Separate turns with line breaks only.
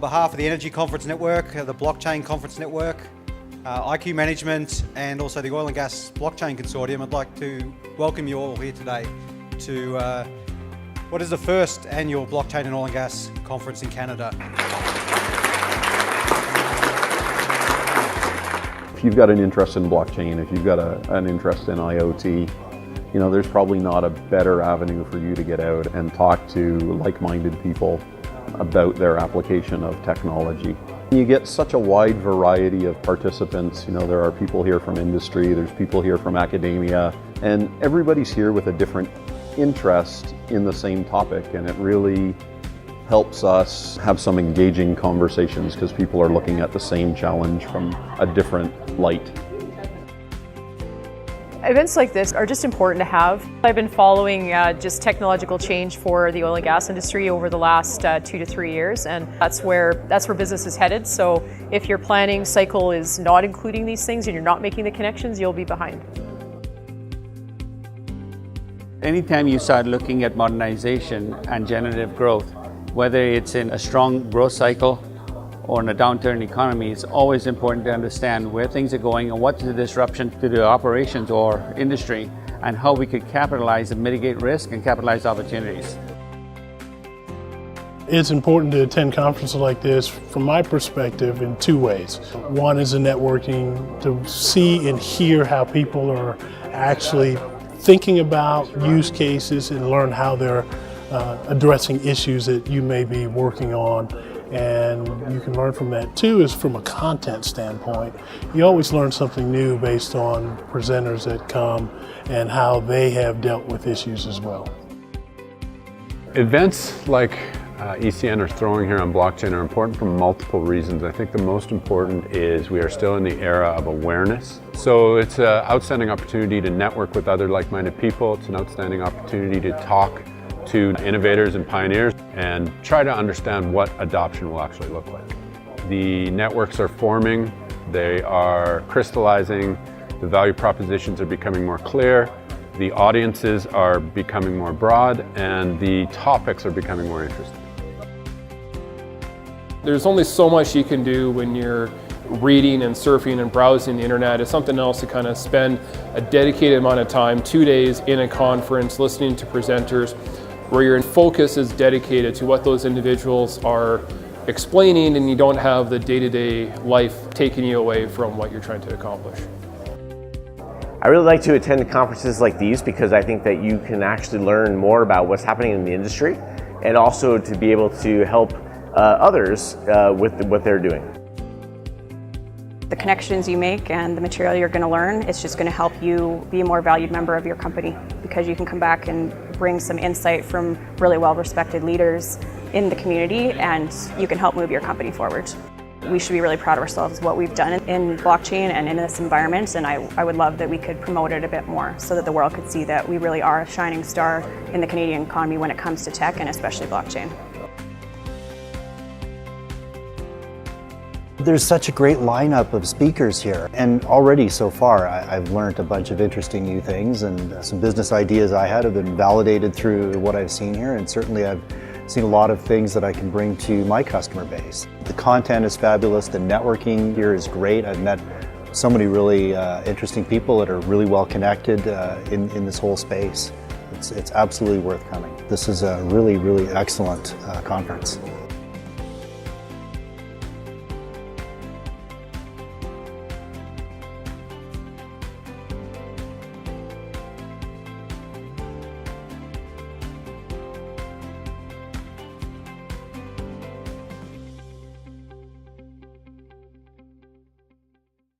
behalf of the Energy Conference Network, the Blockchain Conference Network, IQ Management, and also the Oil and Gas Blockchain Consortium, I'd like to welcome you all here today to what is the first annual Blockchain and Oil and Gas Conference in Canada.
If you've got an interest in blockchain, if you've got an interest in IoT, you know, there's probably not a better avenue for you to get out and talk to like-minded people about their application of technology. You get such a wide variety of participants. You know, there are people here from industry, there's people here from academia, and everybody's here with a different interest in the same topic, and it really helps us have some engaging conversations because people are looking at the same challenge from a different light.
Events like this are just important to have. I've been following just technological change for the oil and gas industry over the last 2 to 3 years, and that's where business is headed. So if your planning cycle is not including these things and you're not making the connections, you'll be behind.
Anytime you start looking at modernization and generative growth, whether it's in a strong growth cycle or in a downturn economy, it's always important to understand where things are going and what's the disruption to the operations or industry and how we could capitalize and mitigate risk and capitalize opportunities.
It's important to attend conferences like this, from my perspective, in 2 ways. One is the networking, to see and hear how people are actually thinking about use cases and learn how they're addressing issues that you may be working on. And you can learn from that. 2 is from a content standpoint. You always learn something new based on presenters that come and how they have dealt with issues as well.
Events like ECN are throwing here on blockchain are important for multiple reasons. I think the most important is we are still in the era of awareness. So it's an outstanding opportunity to network with other like-minded people. It's an outstanding opportunity to talk to innovators and pioneers and try to understand what adoption will actually look like. The networks are forming, they are crystallizing, the value propositions are becoming more clear, the audiences are becoming more broad, and the topics are becoming more interesting.
There's only so much you can do when you're reading and surfing and browsing the internet. It's something else to kind of spend a dedicated amount of time, 2 days in a conference, listening to presenters, where your focus is dedicated to what those individuals are explaining and you don't have the day-to-day life taking you away from what you're trying to accomplish.
I really like to attend conferences like these because I think that you can actually learn more about what's happening in the industry and also to be able to help others with what they're doing.
The connections you make and the material you're going to learn, it's just going to help you be a more valued member of your company because you can come back and bring some insight from really well-respected leaders in the community and you can help move your company forward. We should be really proud of ourselves, what we've done in blockchain and in this environment, and I would love that we could promote it a bit more so that the world could see that we really are a shining star in the Canadian economy when it comes to tech and especially blockchain.
There's such a great lineup of speakers here, and already so far I've learned a bunch of interesting new things, and some business ideas I had have been validated through what I've seen here, and certainly I've seen a lot of things that I can bring to my customer base. The content is fabulous, the networking here is great. I've met so many really interesting people that are really well connected in this whole space. It's absolutely worth coming. This is a really, really excellent conference.